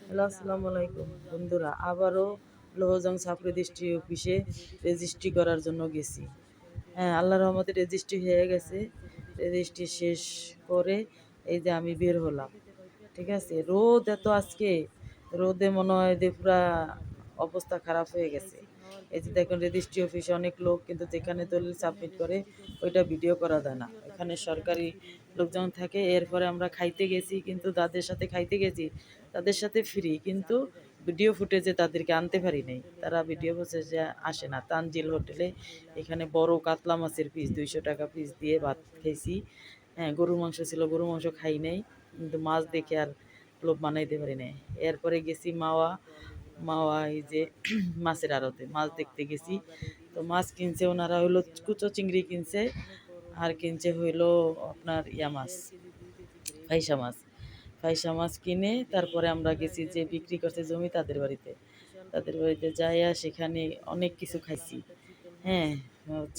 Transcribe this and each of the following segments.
Hello, আসসালামু আলাইকুম বন্ধুরা। আবারও লোহজং সাব রেজিস্ট্রি অফিসে রেজিস্ট্রি করার জন্য গেছি। হ্যাঁ, আল্লাহর রহমতে রেজিস্ট্রি হয়ে গেছে। রেজিস্ট্রি শেষ করে এই যে আমি বের হলাম। ঠিক আছে, রোদ এত আজকে, রোদে মনে হয় যে পুরা অবস্থা খারাপ হয়ে গেছে। এই যে দেখুন রেজিস্ট্রি অফিসে অনেক লোক, কিন্তু যেখানে দলিল সাবমিট করে ওইটা ভিডিও করা যায় না। এখানে সরকারি লোকজন থাকে। এরপরে আমরা খাইতে গেছি, কিন্তু যাদের সাথে খাইতে গেছি তাদের সাথে ফ্রি, কিন্তু ভিডিও ফুটেজে তাদেরকে আনতে পারি নাই। তারা ভিডিও ফুটেজে আসে না। তানজিল হোটেলে এখানে বড় কাতলা মাছের পিস 200 টাকা পিস দিয়ে ভাত খাইছি। হ্যাঁ, গরুর মাংস ছিল, গরুর মাংস খাই নাই, কিন্তু মাছ দেখে আর লোভ বানাইতে পারি নাই। এরপরে গেছি মাওয়া। মাওয়া এই যে মাছের আড়তে মাছ দেখতে গেছি। তো মাছ কিনছে ওনারা, হইলো কুচো চিংড়ি কিনছে, আর কিনছে হইলো আপনার ইয়া মাছ, ফাইসা মাছ। ফাইসা মাছ কিনে তারপরে আমরা গেছি যে বিক্রি করছে জমি তাদের বাড়িতে। তাদের বাড়িতে যাইয়া সেখানে অনেক কিছু খাইছি। হ্যাঁ,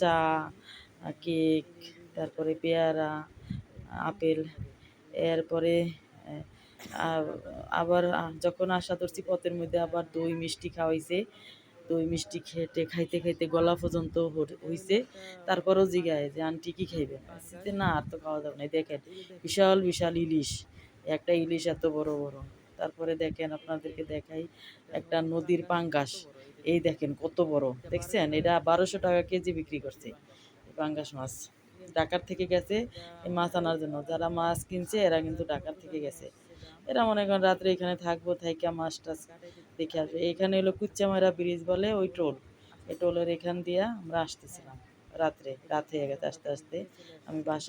চা, কেক, তারপরে পেয়ারা, আপেল। এরপরে আবার যখন আশা ধরছি পথের মধ্যে আবার দই মিষ্টি খাওয়াইছে। দই মিষ্টি খাইতে খাইতে গলা পর্যন্ত হইছে। তারপরও জিগায় যে আন্টি কি খাইবেন, যে না আর তো খাওয়া যাবে না। দেখেন বিশাল বিশাল ইলিশ, একটা ইলিশ এত বড় বড়। তারপরে দেখেন আপনাদেরকে দেখাই একটা নদীর পাঙ্গাস। এই দেখেন কত বড়, দেখছেন? এটা 1200 টাকা কেজি বিক্রি করছে এই পাঙ্গাস মাছ। ঢাকার থেকে গেছে এই মাছ আনার জন্য। যারা মাছ কিনছে এরা কিন্তু ঢাকার থেকে গেছে। এরা মনে করেন রাত্রে এখানে থাকবো, থাইকা মাছ টাছ দেখে আসবে। এখানে হলো কুচ্চামারা ব্রিজ বলে, ওই টোল। এই টোলের এখান দিয়া আমরা আসতেছিলাম। রাত হয়ে গেছে, আস্তে আস্তে আমি বাসা